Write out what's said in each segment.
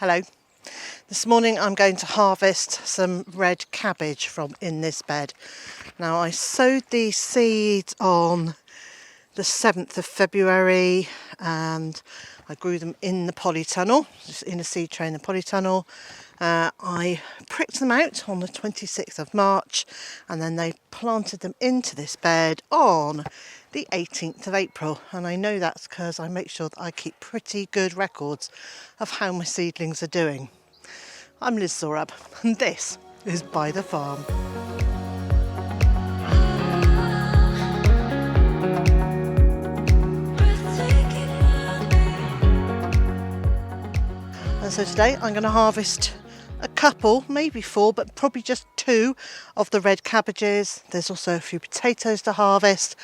Hello. This morning I'm going to harvest some red cabbage from in this bed. Now I sowed these seeds on the 7th of February and I grew them in the polytunnel, just in a seed tray in the polytunnel. I pricked them out on the 26th of March and then they planted them into this bed on the 18th of April, and I know that's because I make sure that I keep pretty good records of how my seedlings are doing. I'm Zorab and this is Byther Farm. And so today I'm going to harvest a couple, maybe 4, but probably just 2 of the red cabbages. There's also a few potatoes to harvest,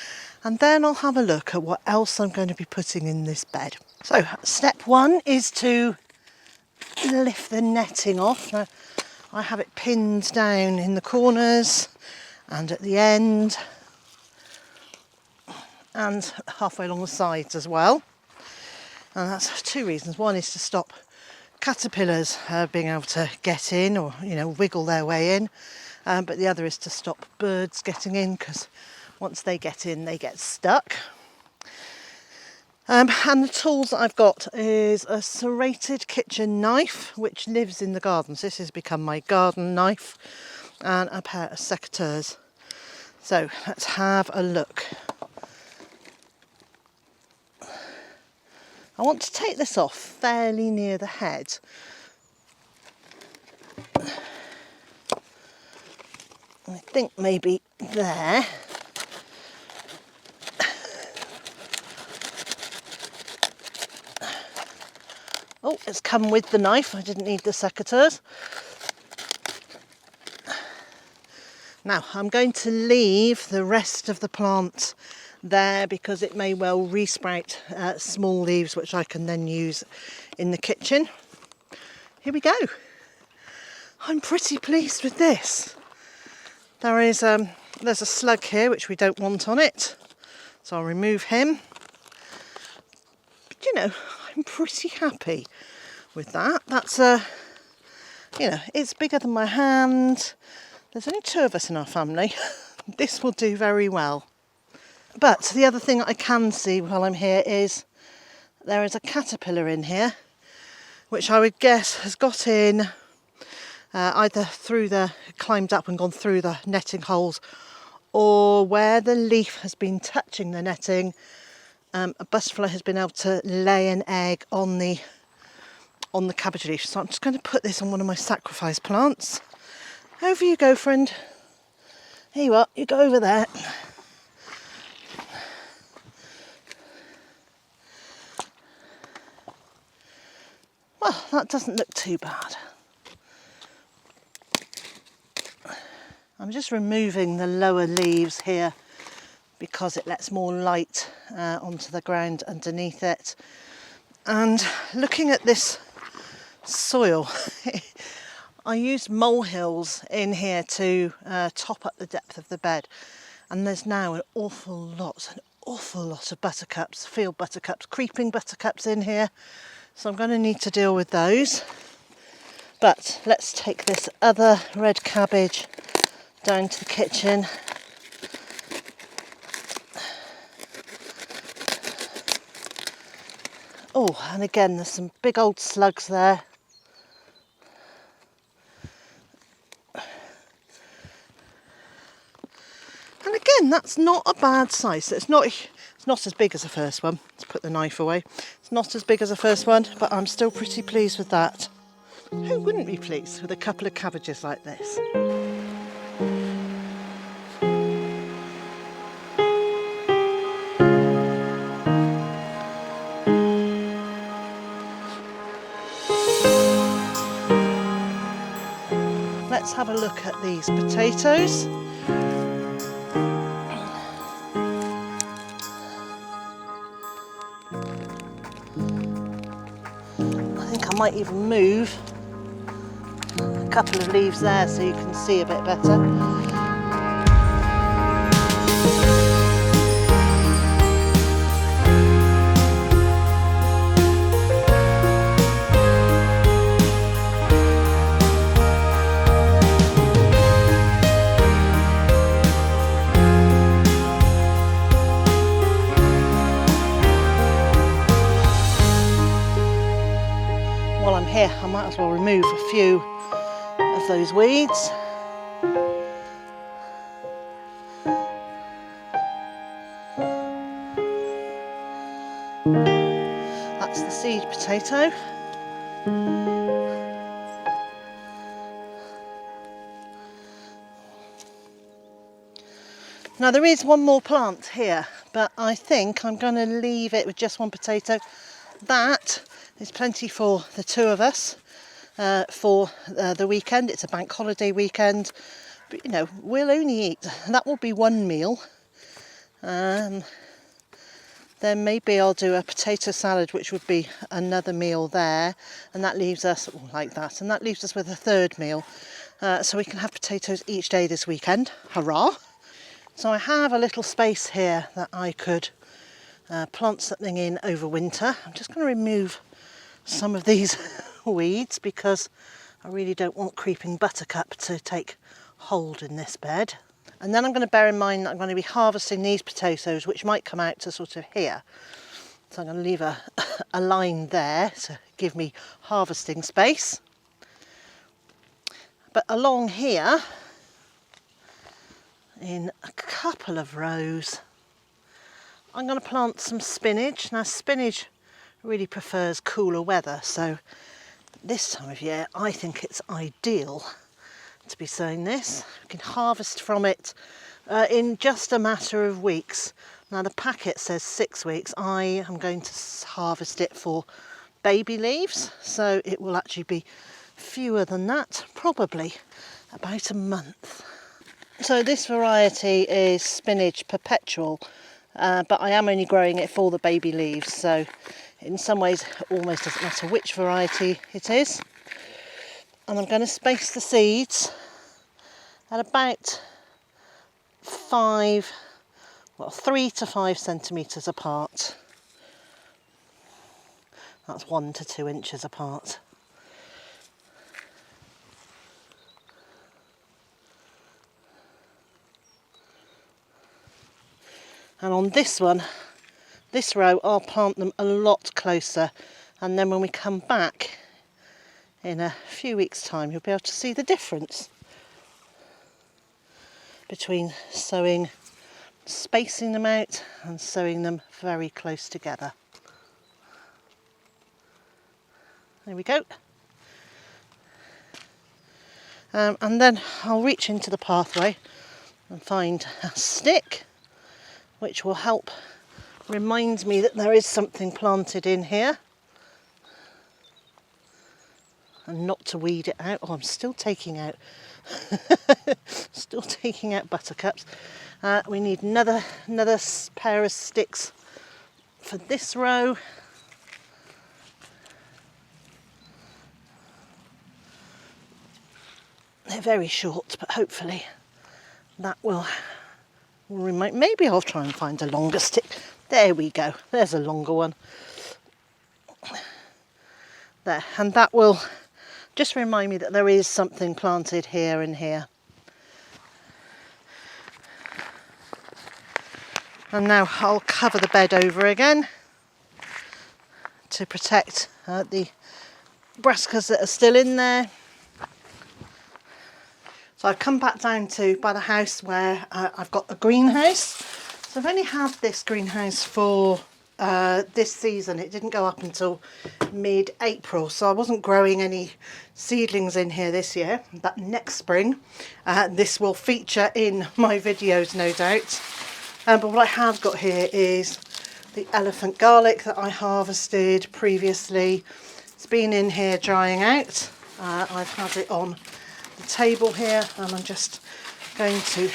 and then I'll have a look at what else I'm going to be putting in this bed. So step 1 is to lift the netting off. Now, I have it pinned down in the corners and at the end and halfway along the sides as well. And that's for 2 reasons. One is to stop caterpillars being able to get in or wiggle their way in, but the other is to stop birds getting in, because once they get in they get stuck. And the tools that I've got is a serrated kitchen knife which lives in the garden, so this has become my garden knife, and a pair of secateurs. So let's have a look. I want to take this off fairly near the head. I think maybe there. Oh, it's come with the knife. I didn't need the secateurs. Now I'm going to leave the rest of the plant there because it may well resprout small leaves which I can then use in the kitchen. Here we go. I'm pretty pleased with this. There's a slug here which we don't want on it, so I'll remove him. But I'm pretty happy with that. That's it's bigger than my hand. There's only 2 of us in our family. This will do very well. But the other thing I can see while I'm here is there is a caterpillar in here, which I would guess has got in either climbed up and gone through the netting holes, or where the leaf has been touching the netting, a butterfly has been able to lay an egg on the cabbage leaf. So I'm just going to put this on one of my sacrifice plants. Over you go, friend. Here you are, you go over there. Well, that doesn't look too bad. I'm just removing the lower leaves here because it lets more light onto the ground underneath it. And looking at this soil, I used molehills in here to top up the depth of the bed. And there's now an awful lot of buttercups, field buttercups, creeping buttercups in here. So I'm going to need to deal with those. But let's take this other red cabbage down to the kitchen. Oh, and again, there's some big old slugs there. And again, that's not a bad size. It's not as big as the first one. Let's put the knife away. It's not as big as the first one, but I'm still pretty pleased with that. Who wouldn't be pleased with a couple of cabbages like this? Let's have a look at these potatoes. I might even move a couple of leaves there so you can see a bit better. while I'm here, I might as well remove a few of those weeds. That's the seed potato. Now there is one more plant here, but I think I'm going to leave it with just one potato. That is plenty for the two of us for the weekend. It's a bank holiday weekend, but you know, we'll only eat, that will be one meal. Then maybe I'll do a potato salad, which would be another meal there, and that leaves us like that, and that leaves us with a third meal, so we can have potatoes each day this weekend. Hurrah! So I have a little space here that I could plant something in over winter. I'm just going to remove some of these weeds because I really don't want creeping buttercup to take hold in this bed. And then I'm going to bear in mind that I'm going to be harvesting these potatoes, which might come out to sort of here. So I'm going to leave a line there to give me harvesting space. But along here, in a couple of rows, I'm going to plant some spinach. Now spinach really prefers cooler weather, so this time of year I think it's ideal to be sowing this. We can harvest from it in just a matter of weeks. Now the packet says 6 weeks. I am going to harvest it for baby leaves, so it will actually be fewer than that, probably about a month. So this variety is spinach perpetual, but I am only growing it for the baby leaves, so in some ways it almost doesn't matter which variety it is. And I'm going to space the seeds at about 3 to 5 centimetres apart. That's 1 to 2 inches apart. And on this one, this row, I'll plant them a lot closer, and then when we come back in a few weeks' time, you'll be able to see the difference between spacing them out and sowing them very close together. There we go. And then I'll reach into the pathway and find a stick, which will help remind me that there is something planted in here, and not to weed it out. Oh, I'm still taking out buttercups. We need another pair of sticks for this row. They're very short, but hopefully that will remind. Maybe I'll try and find a longer stick. There we go. There's a longer one. There, and that will just remind me that there is something planted here and here. And now I'll cover the bed over again to protect the brassicas that are still in there. So I've come back down by the house where I've got a greenhouse. So I've only had this greenhouse for this season. It didn't go up until mid-April, so I wasn't growing any seedlings in here this year. But next spring, this will feature in my videos, no doubt. But what I have got here is the elephant garlic that I harvested previously. It's been in here drying out. I've had it on the table here, and I'm just going to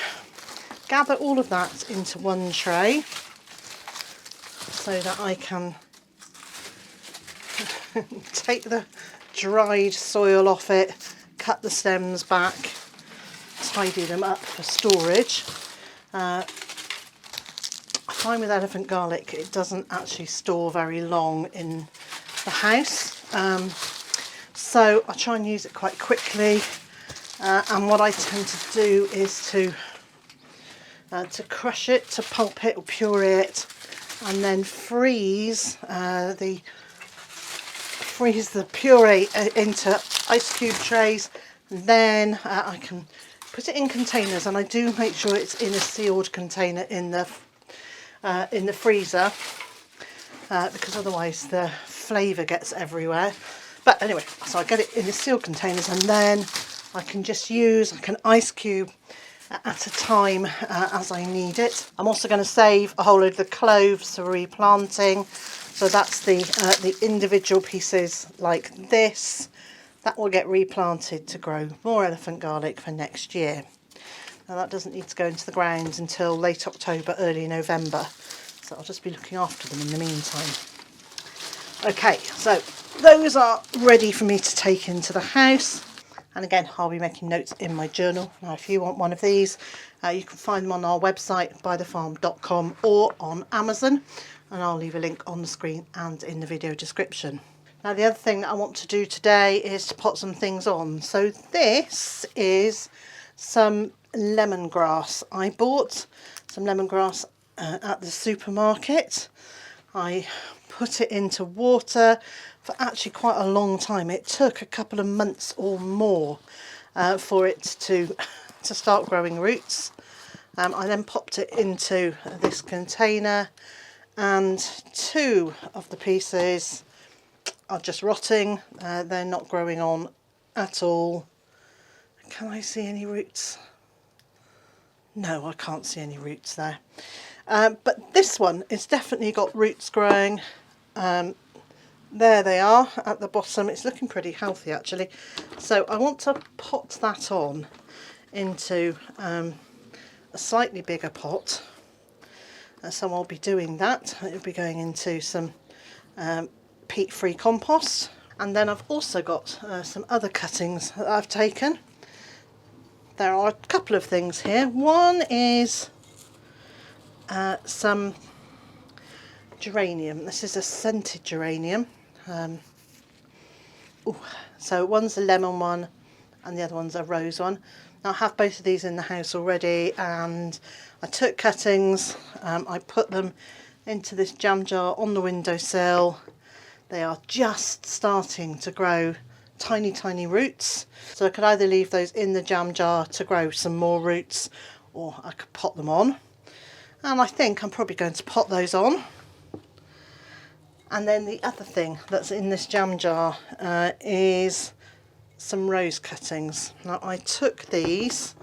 gather all of that into one tray so that I can take the dried soil off it, cut the stems back, tidy them up for storage. I find with elephant garlic it doesn't actually store very long in the house, so I try and use it quite quickly. And what I tend to do is to crush it, to pulp it or puree it, and then freeze the freeze the puree into ice cube trays, and then I can put it in containers, and I do make sure it's in a sealed container in the freezer, because otherwise the flavour gets everywhere. But anyway, so I get it in the sealed containers, and then I can just use like an ice cube at a time as I need it. I'm also going to save a whole load of the cloves for replanting. So that's the individual pieces like this. That will get replanted to grow more elephant garlic for next year. Now that doesn't need to go into the ground until late October, early November. So I'll just be looking after them in the meantime. Okay, so those are ready for me to take into the house. And again, I'll be making notes in my journal. Now, if you want one of these, you can find them on our website, bytherfarm.com, or on Amazon. And I'll leave a link on the screen and in the video description. Now, the other thing that I want to do today is to pot some things on. So this is some lemongrass. I bought some lemongrass at the supermarket. I put it into water for actually quite a long time. It took a couple of months or more for it to start growing roots. I then popped it into this container, and 2 of the pieces are just rotting. They're not growing on at all. Can I see any roots? No, I can't see any roots there. But this one, it's definitely got roots growing. There they are at the bottom. It's looking pretty healthy actually. So I want to pot that on into a slightly bigger pot. So I'll be doing that. It'll be going into some peat-free compost. And then I've also got some other cuttings that I've taken. There are a couple of things here. One is some geranium. This is a scented geranium. So one's a lemon one and the other one's a rose one. Now I have both of these in the house already, and I took cuttings, I put them into this jam jar on the windowsill. They are just starting to grow tiny roots, so I could either leave those in the jam jar to grow some more roots, or I could pot them on, and I think I'm probably going to pot those on. And then the other thing that's in this jam jar is some rose cuttings. Now I took these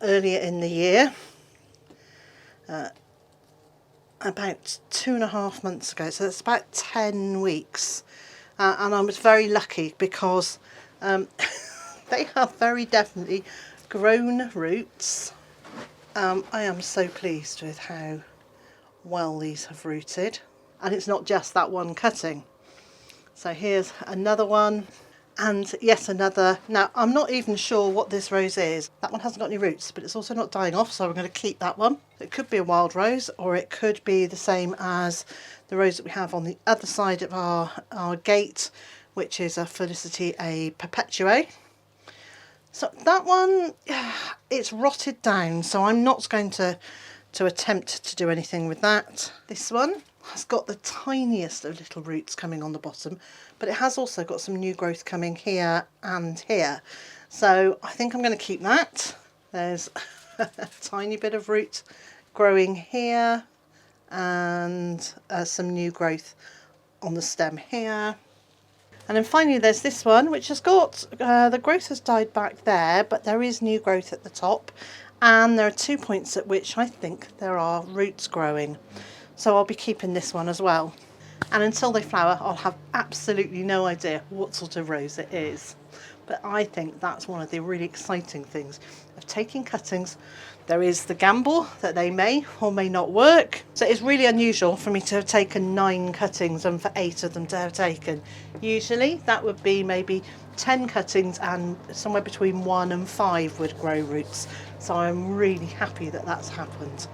earlier in the year, about 2.5 months ago, so it's about 10 weeks, and I was very lucky because they have very definitely grown roots. I am so pleased with how well these have rooted, and it's not just that one cutting. So here's another one, and yet another. Now I'm not even sure what this rose is. That one hasn't got any roots, but it's also not dying off, so I'm going to keep that one. It could be a wild rose, or it could be the same as the rose that we have on the other side of our gate, which is a Felicity a perpetuae. So that one, it's rotted down, so I'm not going to attempt to do anything with that. This one has got the tiniest of little roots coming on the bottom, but it has also got some new growth coming here and here. So I think I'm going to keep that. There's a tiny bit of root growing here, and some new growth on the stem here. And then finally there's this one, which has got, the growth has died back there, but there is new growth at the top, and there are 2 points at which I think there are roots growing. So I'll be keeping this one as well. And until they flower, I'll have absolutely no idea what sort of rose it is. But I think that's one of the really exciting things of taking cuttings. There is the gamble that they may or may not work. So it's really unusual for me to have taken 9 cuttings and for 8 of them to have taken. Usually that would be maybe 10 cuttings and somewhere between 1 and 5 would grow roots. So I'm really happy that that's happened.